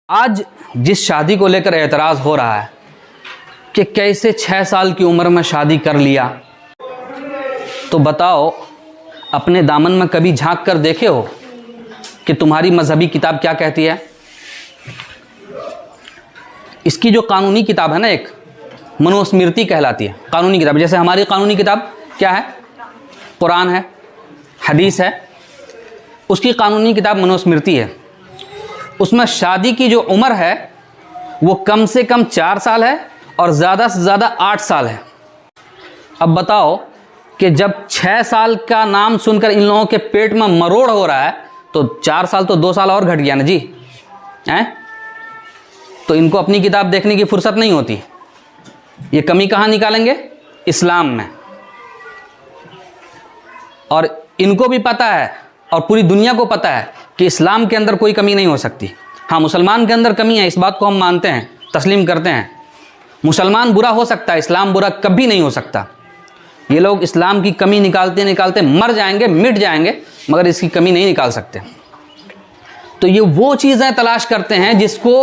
आज जिस शादी को लेकर एतराज़ हो रहा है कि कैसे 6 साल की उम्र में शादी कर लिया, तो बताओ अपने दामन में कभी झांक कर देखे हो कि तुम्हारी मजहबी किताब क्या कहती है? इसकी जो कानूनी किताब है ना, एक मनुस्मृति कहलाती है कानूनी किताब। जैसे हमारी कानूनी किताब क्या है? कुरान है, हदीस है। उसकी कानूनी किताब मनुस्मृति है। उसमें शादी की जो उम्र है वो कम से कम 4 साल है और ज़्यादा से ज़्यादा 8 साल है। अब बताओ कि जब 6 साल का नाम सुनकर इन लोगों के पेट में मरोड़ हो रहा है तो 4 साल तो 2 साल और घट गया ना जी, हैं? तो इनको अपनी किताब देखने की फुर्सत नहीं होती। ये कमी कहाँ निकालेंगे? इस्लाम में। और इनको भी पता है और पूरी दुनिया को पता है कि इस्लाम के अंदर कोई कमी नहीं हो सकती। हाँ, मुसलमान के अंदर कमी है, इस बात को हम मानते हैं, तस्लीम करते हैं। मुसलमान बुरा हो सकता है, इस्लाम बुरा कभी नहीं हो सकता। ये लोग इस्लाम की कमी निकालते निकालते मर जाएंगे, मिट जाएंगे, मगर इसकी कमी नहीं निकाल सकते। तो ये वो चीज़ें तलाश करते हैं जिसको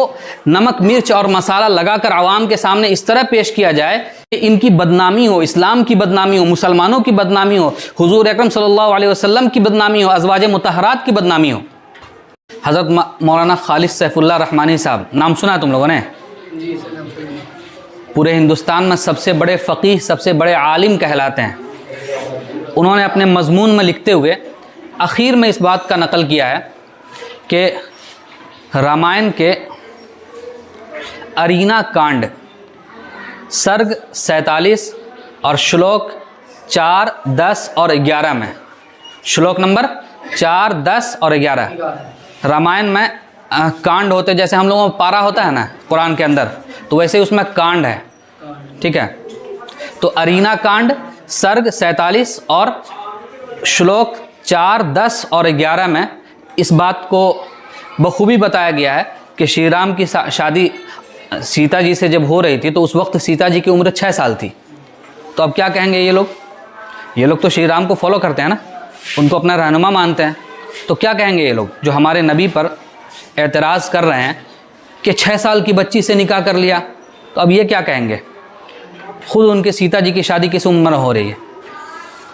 नमक मिर्च और मसाला लगाकर आवाम के सामने इस तरह पेश किया जाए कि इनकी बदनामी हो, इस्लाम की बदनामी हो, मुसलमानों की बदनामी हो, हुजूर अकरम सल्लल्लाहु अलैहि वसल्लम की बदनामी हो, अज़वाज मुतहरात की बदनामी हो। हज़रत मौलाना खालिद सैफुल्लाह रहमानी साहब, नाम सुना है तुम लोगों ने? जी, पूरे हिंदुस्तान में सबसे बड़े फ़कीह, सबसे बड़े आलिम कहलाते हैं। उन्होंने अपने मज़मून में लिखते हुए आखिर में इस बात का नकल किया है कि रामायण के अरीना कांड सर्ग 47 और श्लोक 4, 10 और 11 में, श्लोक नंबर 4, 10 और 11 रामायण में कांड होते, जैसे हम लोगों में पारा होता है ना कुरान के अंदर, तो वैसे ही उसमें कांड है, ठीक है? तो अरीना कांड सर्ग 47 और श्लोक 4, 10 और 11 में इस बात को बखूबी बताया गया है कि श्री राम की शादी सीता जी से जब हो रही थी तो उस वक्त सीता जी की उम्र 6 साल थी। तो अब क्या कहेंगे ये लोग? ये लोग तो श्री राम को फॉलो करते हैं ना, उनको अपना रहनुमा मानते हैं। तो क्या कहेंगे ये लोग जो हमारे नबी पर एतराज़ कर रहे हैं कि 6 साल की बच्ची से निकाह कर लिया? तो अब ये क्या कहेंगे? खुद उनके सीता जी की शादी किस उम्र में हो रही है?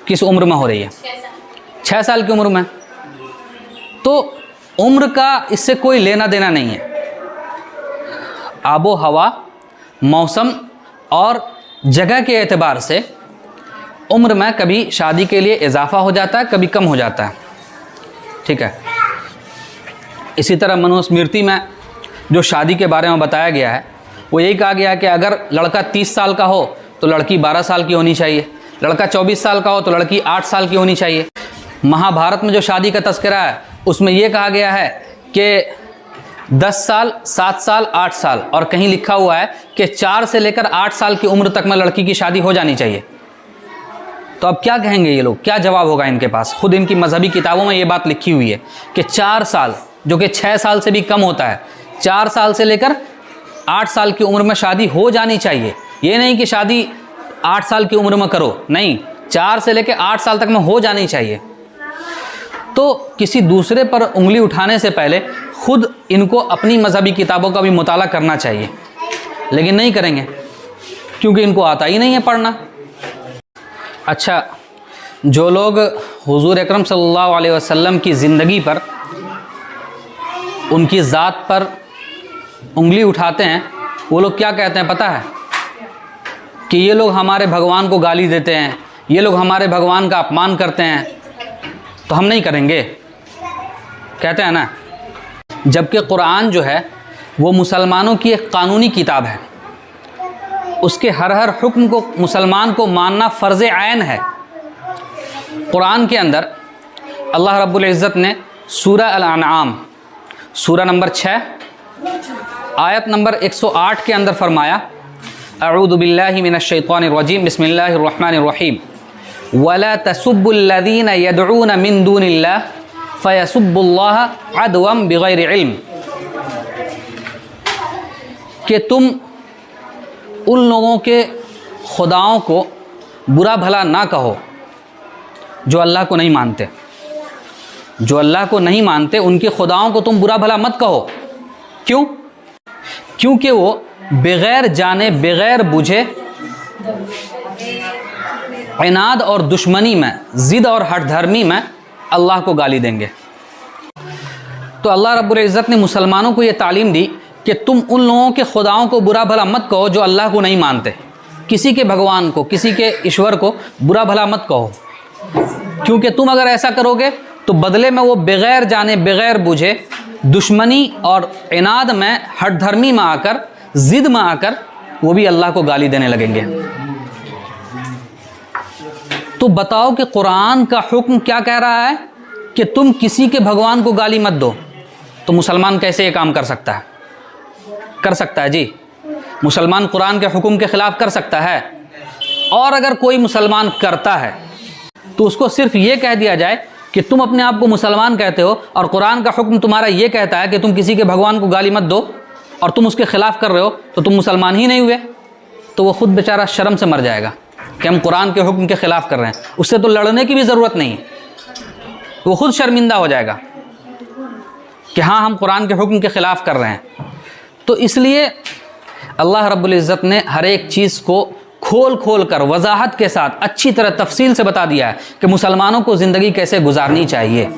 किस उम्र में हो रही है? 6 साल की उम्र में। तो उम्र का इससे कोई लेना देना नहीं है। आबो हवा, मौसम और जगह के एतबार से उम्र में कभी शादी के लिए इजाफा हो जाता है, कभी कम हो जाता है, ठीक है? इसी तरह मनुस्मृति में जो शादी के बारे में बताया गया है वो यही कहा गया है कि अगर लड़का 30 साल का हो तो लड़की 12 साल की होनी चाहिए, लड़का 24 साल का हो तो लड़की 8 साल की होनी चाहिए। महाभारत में जो शादी का तस्करा है उसमें यह कहा गया है कि 10 साल, 7 साल, 8 साल, और कहीं लिखा हुआ है कि 4 से लेकर 8 साल की उम्र तक में लड़की की शादी हो जानी चाहिए। तो अब क्या कहेंगे ये लोग? क्या जवाब होगा इनके पास? खुद इनकी मजहबी किताबों में ये बात लिखी हुई है कि 4 साल, जो कि 6 साल से भी कम होता है, 4 साल से लेकर 8 साल की उम्र में शादी हो जानी चाहिए। ये नहीं कि शादी 8 साल की उम्र में करो, नहीं, 4 से लेकर 8 साल तक में हो जानी चाहिए। तो किसी दूसरे पर उंगली उठाने से पहले खुद इनको अपनी मजहबी किताबों का भी मुताला करना चाहिए, लेकिन नहीं करेंगे क्योंकि इनको आता ही नहीं है पढ़ना। अच्छा, जो लोग हुजूर अकरम सल्लल्लाहु अलैहि वसल्लम की ज़िंदगी पर, उनकी ज़ात पर उंगली उठाते हैं, वो लोग क्या कहते हैं पता है? कि ये लोग हमारे भगवान को गाली देते हैं, ये लोग हमारे भगवान का अपमान करते हैं, तो हम नहीं करेंगे, कहते हैं ना। जबकि कुरान जो है वो मुसलमानों की एक कानूनी किताब है, उसके हर हुक्म को मुसलमान को मानना फ़र्ज़ ऐन है। कुरान के अंदर अल्लाह रब्बुल इज़्ज़त ने सूरह अल-अनआम सूरह नंबर 6 आयत नंबर 108 के अंदर फरमाया, अऊज़ु बिल्लाहि मिनश शैतानिर रजीम, बिस्मिल्लाहिर रहमानिर रहीम, वला तसुब्बुल्लज़ीना यदऊना मिन दूनिल्लाह फयसुब्बुल्लाह अदवम बिगैरि इल्म, कि तुम उन लोगों के खुदाओं को बुरा भला ना कहो जो अल्लाह को नहीं मानते। जो अल्लाह को नहीं मानते उनके खुदाओं को तुम बुरा भला मत कहो। क्यों? क्योंकि वो बग़ैर जाने बग़ैर बुझे इनाद और दुश्मनी में, ज़िद और हठधर्मी में अल्लाह को गाली देंगे। तो अल्लाह रब्बुल इज़्ज़त ने मुसलमानों को ये तालीम दी कि तुम उन लोगों के खुदाओं को बुरा भला मत कहो जो अल्लाह को नहीं मानते। किसी के भगवान को, किसी के ईश्वर को बुरा भला मत कहो, क्योंकि तुम अगर ऐसा करोगे तो बदले में वो बग़ैर जाने बग़ैर बुझे दुश्मनी और इनाद में, हठधर्मी में आकर, ज़िद में आकर वो भी अल्लाह को गाली देने लगेंगे। तो बताओ कि कुरान का हुक्म क्या कह रहा है कि तुम किसी के भगवान को गाली मत दो। तो मुसलमान कैसे ये काम कर सकता है? कर सकता है जी। मुसलमान कुरान के हुक्म के ख़िलाफ़ कर सकता है। और अगर कोई मुसलमान करता है तो उसको सिर्फ ये कह दिया जाए कि तुम अपने आप को मुसलमान कहते हो और कुरान का हुक्म तुम्हारा ये कहता है कि तुम किसी के भगवान को गाली मत दो, और तुम उसके ख़िलाफ़ कर रहे हो, तो तुम मुसलमान ही नहीं हुए। तो वो ख़ुद बेचारा शर्म से मर जाएगा कि हम कुरान के हुक्म के ख़िलाफ़ कर रहे हैं। उससे तो लड़ने की भी ज़रूरत नहीं है, वो ख़ुद शर्मिंदा हो जाएगा कि हाँ, हम कुरान के हुक्म के ख़िलाफ़ कर रहे हैं। तो इसलिए अल्लाह रब्बुल इज़्ज़त ने हर एक चीज़ को खोल खोल कर वजाहत के साथ अच्छी तरह तफसील से बता दिया है कि मुसलमानों को ज़िंदगी कैसे गुजारनी चाहिए।